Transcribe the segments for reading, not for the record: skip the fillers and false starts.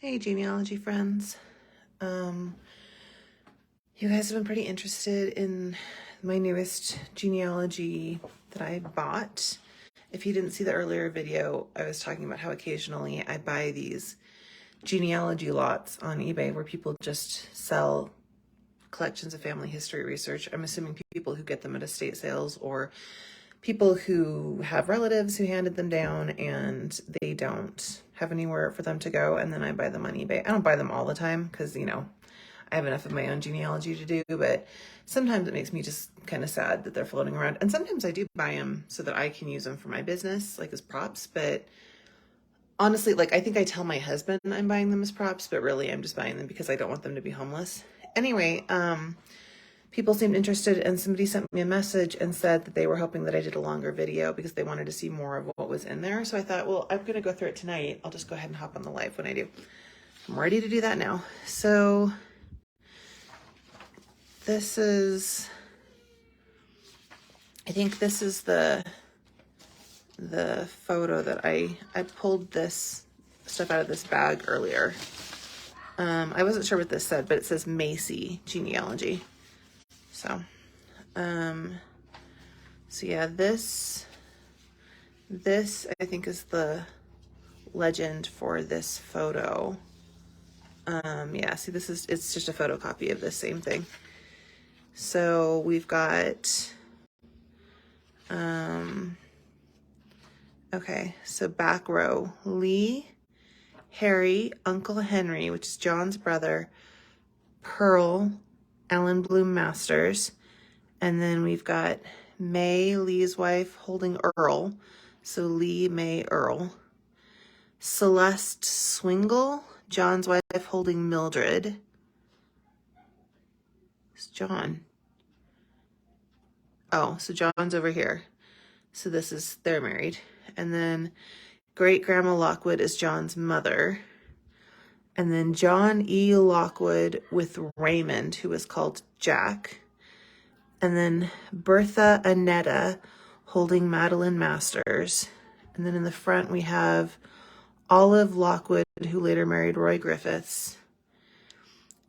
Hey, genealogy friends. You guys have been pretty interested in my newest genealogy that I bought. If you didn't see the earlier video, I was talking about how occasionally I buy these genealogy lots on eBay where people just sell collections of family history research. I'm assuming people who get them at estate sales or people who have relatives who handed them down and they don't have anywhere for them to go, and then I buy them on eBay. I don't buy them all the time because, I have enough of my own genealogy to do, but sometimes it makes me just kind of sad that they're floating around. And sometimes I do buy them so that I can use them for my business, like as props. But honestly, I think I tell my husband I'm buying them as props, but really I'm just buying them because I don't want them to be homeless. Anyway, people seemed interested, and somebody sent me a message and said that they were hoping that I did a longer video because they wanted to see more of what was in there. So I thought, well, I'm going to go through it tonight. I'll just go ahead and hop on the live when I do. I'm ready to do that now. So this is, I think this is the photo that I pulled this stuff out of this bag earlier. I wasn't sure what this said, but it says Macy genealogy. So yeah, this I think is the legend for this photo. Yeah, see, it's just a photocopy of the same thing. So we've got, okay, so back row, Lee, Harry, Uncle Henry, which is John's brother, Pearl, Ellen Bloom Masters, and then we've got May, Lee's wife, holding Earl, so Lee, May, Earl, Celeste Swingle, John's wife, holding Mildred. It's John. Oh, so John's over here. So they're married. And then great grandma Lockwood is John's mother. And then John E. Lockwood with Raymond, who was called Jack. And then Bertha Annetta holding Madeline Masters. And then in the front we have Olive Lockwood, who later married Roy Griffiths.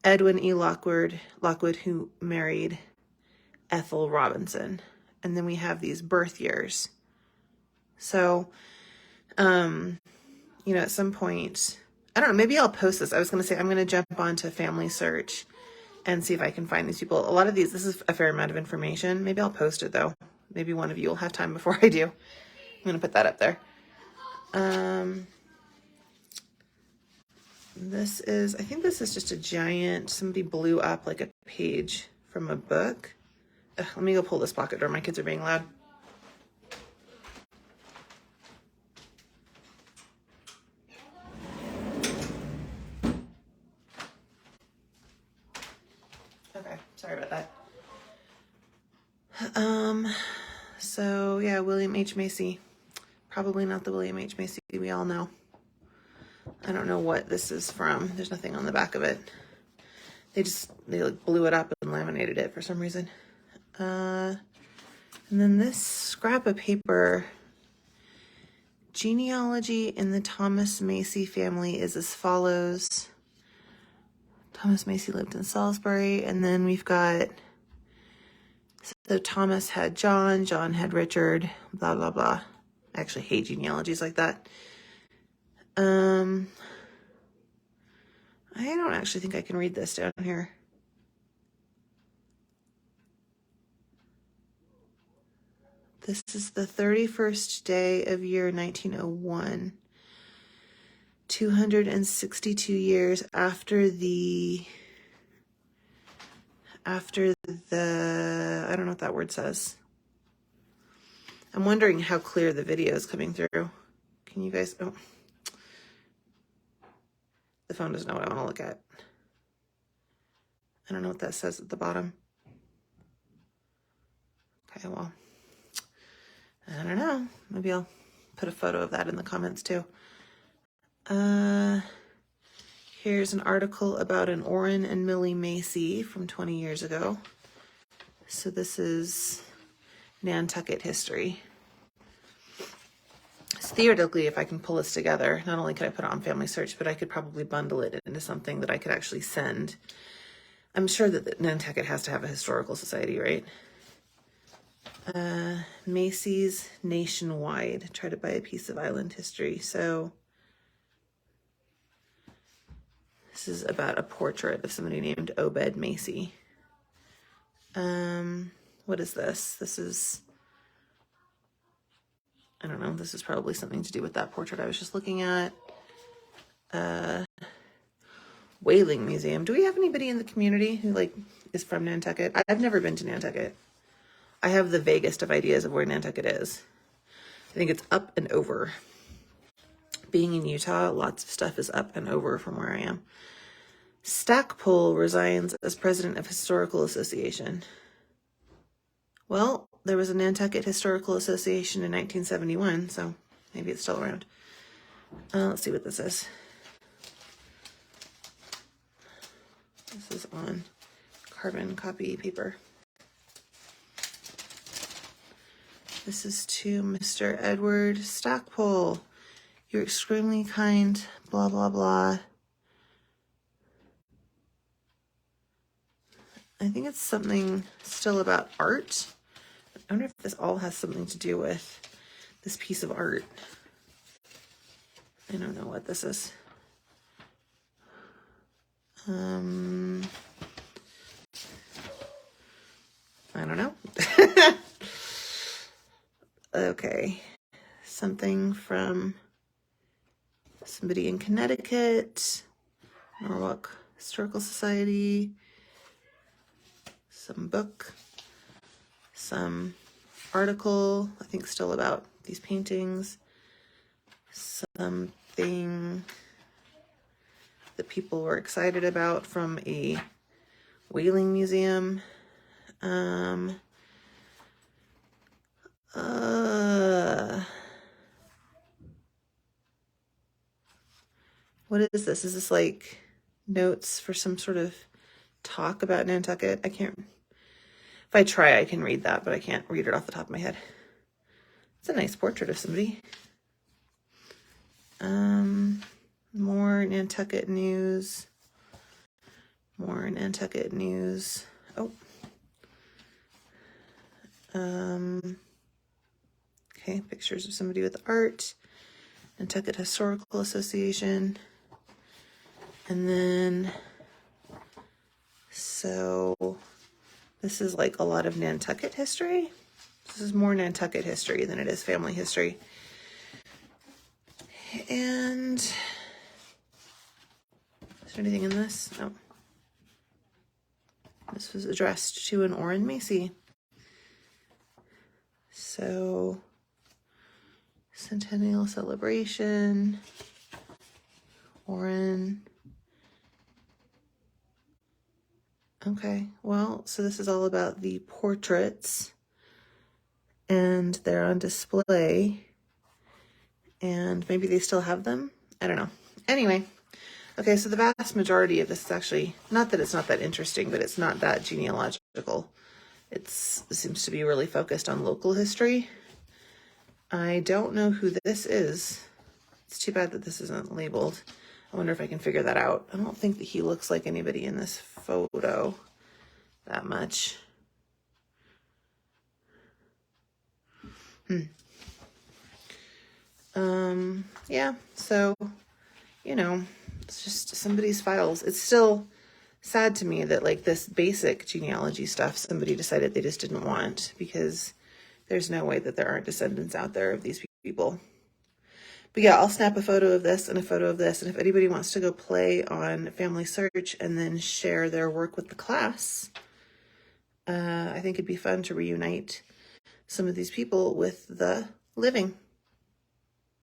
Edwin E. Lockwood, who married Ethel Robinson. And then we have these birth years. So, at some point, I don't know, maybe I'll post this. I was going to say, I'm going to jump onto Family Search and see if I can find these people. A lot of this is a fair amount of information. Maybe I'll post it though. Maybe one of you will have time before I do. I'm going to put that up there. I think this is just a giant, somebody blew up like a page from a book. Let me go pull this pocket door. My kids are being loud. Okay, sorry about that. So yeah, William H. Macy. Probably not the William H. Macy we all know. I don't know what this is from. There's nothing on the back of it. They blew it up and laminated it for some reason. And then this scrap of paper, genealogy in the Thomas Macy family is as follows. Thomas Macy lived in Salisbury, and then we've got, so Thomas had John had Richard, blah, blah, blah. I actually hate genealogies like that. I don't actually think I can read this down here. This is the 31st day of year 1901. 262 years after the, I don't know what that word says. I'm wondering how clear the video is coming through. Can you guys, oh. The phone doesn't know what I want to look at. I don't know what that says at the bottom. Okay, well, I don't know. Maybe I'll put a photo of that in the comments too. Here's an article about an Orrin and Millie Macy from 20 years ago. So this is Nantucket history. So theoretically, if I can pull this together, not only could I put it on Family Search, but I could probably bundle it into something that I could actually send. I'm sure that Nantucket has to have a historical society, right? Macy's nationwide. Try to buy a piece of island history. So this is about a portrait of somebody named Obed Macy. What is this? This is, I don't know, this is probably something to do with that portrait I was just looking at. Whaling Museum. Do we have anybody in the community who is from Nantucket? I've never been to Nantucket. I have the vaguest of ideas of where Nantucket is. I think it's up and over. Being in Utah, lots of stuff is up and over from where I am. Stackpole resigns as president of Historical Association. Well, there was a Nantucket Historical Association in 1971, so maybe it's still around. Let's see what this is. This is on carbon copy paper. This is to Mr. Edward Stackpole. You're extremely kind, blah, blah, blah. I think it's something still about art. I wonder if this all has something to do with this piece of art. I don't know what this is. I don't know. Okay. Something from somebody in Connecticut, Norwalk Historical Society, some book, some article, I think still about these paintings, something that people were excited about from a whaling museum. What is this? Is this like notes for some sort of talk about Nantucket? I can't, if I try, I can read that, but I can't read it off the top of my head. It's a nice portrait of somebody. More Nantucket news. More Nantucket news. Oh. Okay, pictures of somebody with art. Nantucket Historical Association. And then, so this is like a lot of Nantucket history. This is more Nantucket history than it is family history. And is there anything in this? No. This was addressed to an Orrin Macy. So, Centennial Celebration, Orrin. Okay, well, so this is all about the portraits, and they're on display, and maybe they still have them? I don't know. Anyway, okay, so the vast majority of this is actually, not that it's not that interesting, but it's not that genealogical. It seems to be really focused on local history. I don't know who this is. It's too bad that this isn't labeled. I wonder if I can figure that out. I don't think that he looks like anybody in this photo that much. Yeah, so, you know, it's just somebody's files. It's still sad to me that like this basic genealogy stuff, somebody decided they just didn't want, because there's no way that there aren't descendants out there of these people. But yeah, I'll snap a photo of this and a photo of this. And if anybody wants to go play on Family Search and then share their work with the class, I think it'd be fun to reunite some of these people with the living.